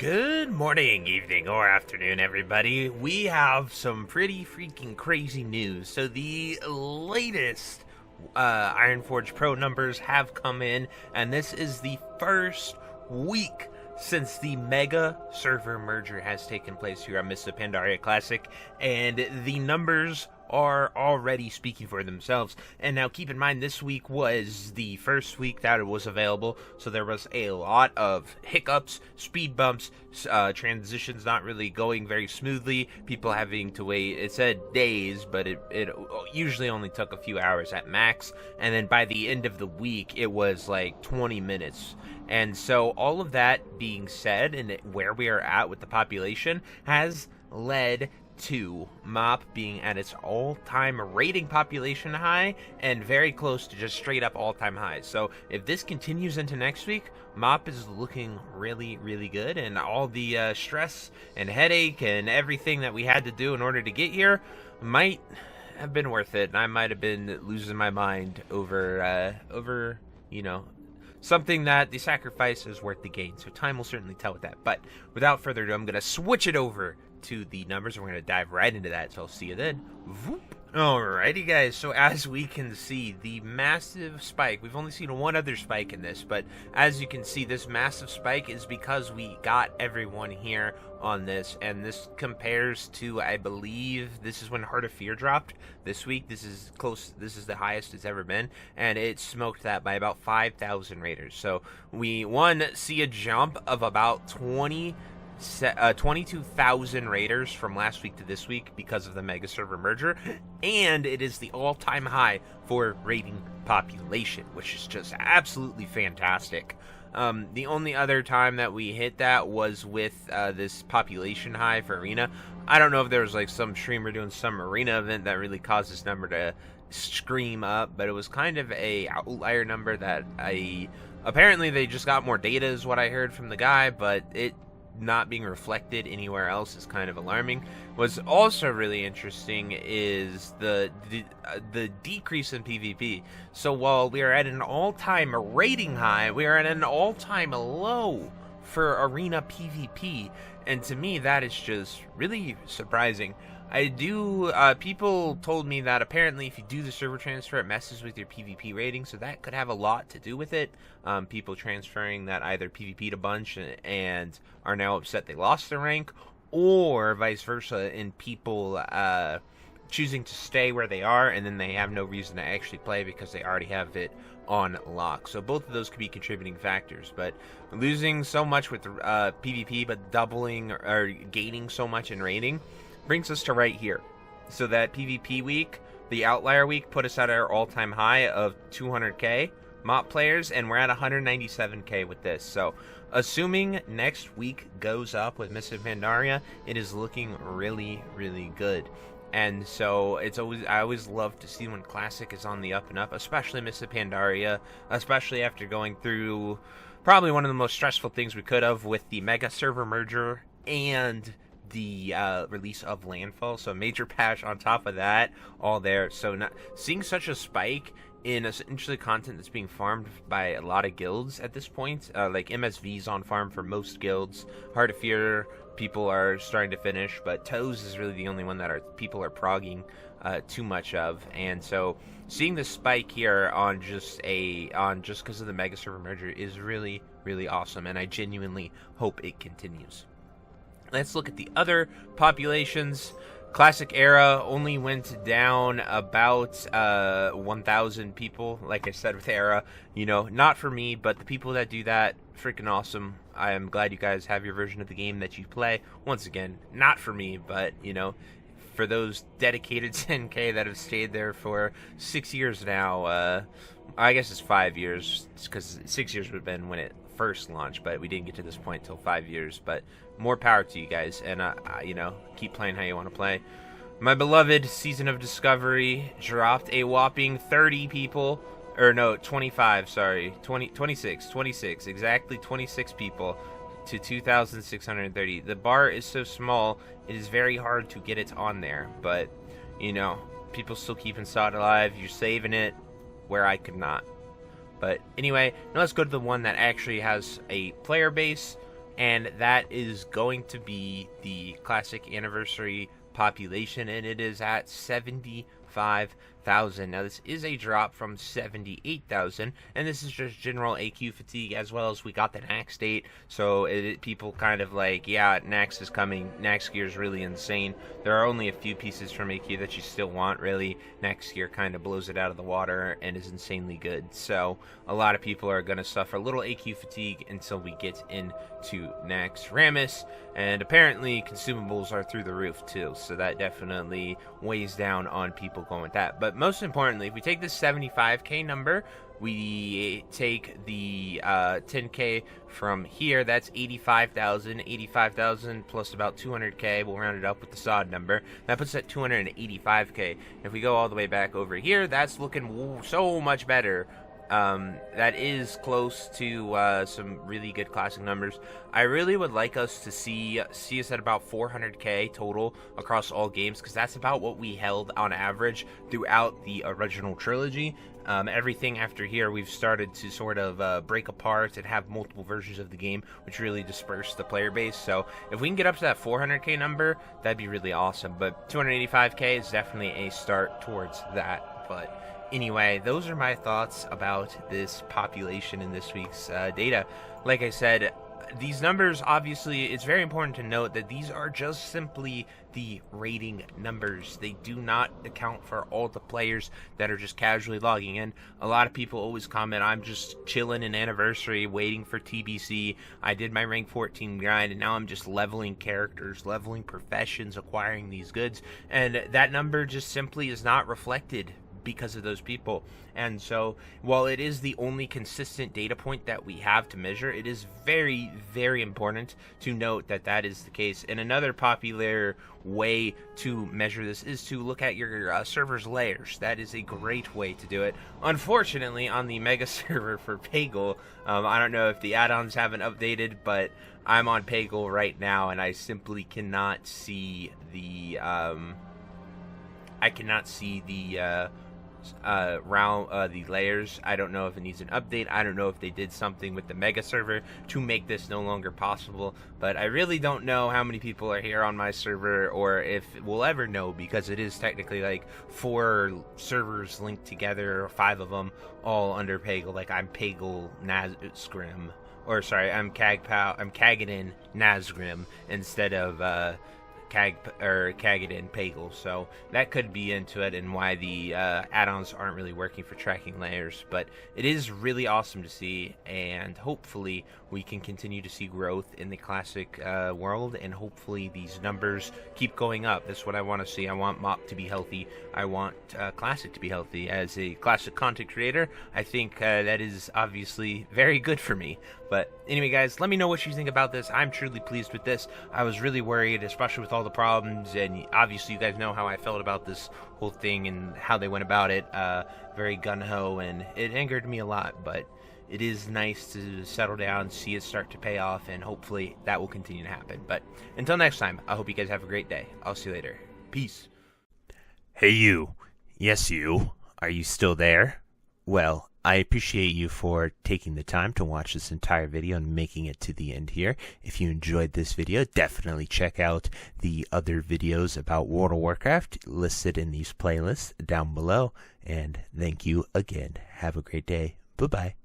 Good morning, evening, or afternoon, everybody. We have some pretty freaking crazy news. So the latest Ironforge Pro numbers have come in, and this is the first week since the mega server merger has taken place here on Mists of Pandaria Classic, and the numbers are already speaking for themselves. And now keep in mind, this week was the first week that it was available, so there was a lot of hiccups, speed bumps, transitions not really going very smoothly, people having to wait. It said days, but it usually only took a few hours at max, and then by the end of the week it was like 20 minutes. And so all of that being said, and where we are at with the population has led to MoP being at its all-time rating population high and very close to just straight up all-time highs. So if this continues into next week, MoP is looking really, really good, and all the stress and headache and everything that we had to do in order to get here might have been worth it. And I might have been losing my mind over something that the sacrifice is worth the gain. So time will certainly tell with that. But without further ado, I'm going to switch it over to the numbers, and we're going to dive right into that, so I'll see you then. Voop. Alrighty guys, so as we can see, the massive spike, we've only seen one other spike in this, but as you can see, this massive spike is because we got everyone here on this, and this compares to, I believe, this is when Heart of Fear dropped this week. This is close, this is the highest it's ever been, and it smoked that by about 5,000 raiders. So we, see a jump of about 22,000 raiders from last week to this week because of the mega server merger, and it is the all-time high for raiding population, which is just absolutely fantastic. The only other time that we hit that was with this population high for arena. I don't know if there was like some streamer doing some arena event that really caused this number to scream up, but it was kind of a outlier number that apparently they just got more data is what I heard from the guy, but it not being reflected anywhere else is kind of alarming. What's also really interesting is the decrease in PvP. So while we are at an all-time rating high, we are at an all-time low for arena PvP, and to me that is just really surprising. People told me that apparently if you do the server transfer, it messes with your PvP rating, so that could have a lot to do with it. People transferring that either PvP'd a bunch and are now upset they lost their rank, or vice versa, and people choosing to stay where they are, and then they have no reason to actually play because they already have it on lock. So both of those could be contributing factors, but losing so much with PvP, but doubling or gaining so much in rating brings us to right here. So that PvP week, the outlier week, put us at our all-time high of 200k MoP players, and we're at 197k with this. So assuming next week goes up with Mists of Pandaria, it is looking really, really good. And so I always love to see when Classic is on the up and up, especially Mists of Pandaria, especially after going through probably one of the most stressful things we could have with the mega server merger and the release of Landfall. So a major patch on top of that, all there. So seeing such a spike in essentially content that's being farmed by a lot of guilds at this point, like MSV's on farm for most guilds. Heart of Fear people are starting to finish, but Toes is really the only one that people are progging too much of. And so seeing the spike here on just because of the mega server merger is really, really awesome, and I genuinely hope it continues. Let's look at the other populations. Classic era only went down about 1,000 people. Like I said with era, not for me, but the people that do that, freaking awesome. I am glad you guys have your version of the game that you play. Once again, not for me, but for those dedicated 10k that have stayed there for 6 years now. I guess it's 5 years, because 6 years would have been when it first launched, but we didn't get to this point till 5 years. But more power to you guys, and keep playing how you want to play. My beloved Season of Discovery dropped a whopping 30 people, or no, 25, sorry, 26, exactly 26 people to 2,630. The bar is so small, it is very hard to get it on there, but people still keeping SOD alive. You're saving it where I could not. But anyway, now let's go to the one that actually has a player base and that is going to be the classic anniversary population, and it is at 75,000. Now this is a drop from 78,000, and this is just general AQ fatigue, as well as we got the Nax date, so people kind of like, yeah, Nax is coming, Nax gear is really insane. There are only a few pieces from AQ that you still want, really. Nax gear kind of blows it out of the water and is insanely good, so a lot of people are going to suffer a little AQ fatigue until we get into Nax Rammus, and apparently consumables are through the roof too, so that definitely weighs down on people going with that. But most importantly, if we take this 75k number, we take the 10k from here, that's 85,000. 85,000 plus about 200k, we'll round it up with the sod number. That puts it at 285k. If we go all the way back over here, that's looking so much better. That is close to some really good classic numbers. I really would like us to see us at about 400k total across all games, because that's about what we held on average throughout the original trilogy. Everything after here, we've started to sort of break apart and have multiple versions of the game, which really disperse the player base. So if we can get up to that 400k number, that'd be really awesome. But 285k is definitely a start towards that. But anyway, those are my thoughts about this population in this week's data. Like I said, these numbers, obviously, it's very important to note that these are just simply the rating numbers. They do not account for all the players that are just casually logging in. A lot of people always comment, I'm just chilling in Anniversary, waiting for TBC. I did my rank 14 grind, and now I'm just leveling characters, leveling professions, acquiring these goods. And that number just simply is not reflected because of those people. And so while it is the only consistent data point that we have to measure, it is very, very important to note that that is the case. And another popular way to measure this is to look at your server's layers. That is a great way to do it. Unfortunately, on the mega server for Peggle, I don't know if the add-ons haven't updated, but I'm on Peggle right now, and I simply cannot see the the layers. I don't know if it needs an update. I don't know if they did something with the mega server to make this no longer possible, but I really don't know how many people are here on my server, or if we'll ever know, because it is technically like 4 servers linked together, or 5 of them all under Peggle. Like I'm Peggle Nazgrim, or sorry, I'm Kagadan Nazgrim instead of Kagadan Peggle, so that could be into it, and why the add-ons aren't really working for tracking layers. But it is really awesome to see, and hopefully we can continue to see growth in the classic world, and hopefully these numbers keep going up. That's what I want to see. I want MoP to be healthy. I want classic to be healthy. As a classic content creator, I think that is obviously very good for me. But anyway, guys, let me know what you think about this. I'm truly pleased with this. I was really worried, especially with all the problems, and obviously you guys know how I felt about this whole thing and how they went about it. Very gung-ho, and it angered me a lot, but it is nice to settle down, see it start to pay off, and hopefully that will continue to happen. But until next time, I hope you guys have a great day. I'll see you later. Peace. Hey you. Yes you. Are you still there? Well, I appreciate you for taking the time to watch this entire video and making it to the end here. If you enjoyed this video, definitely check out the other videos about World of Warcraft listed in these playlists down below. And thank you again. Have a great day. Bye-bye.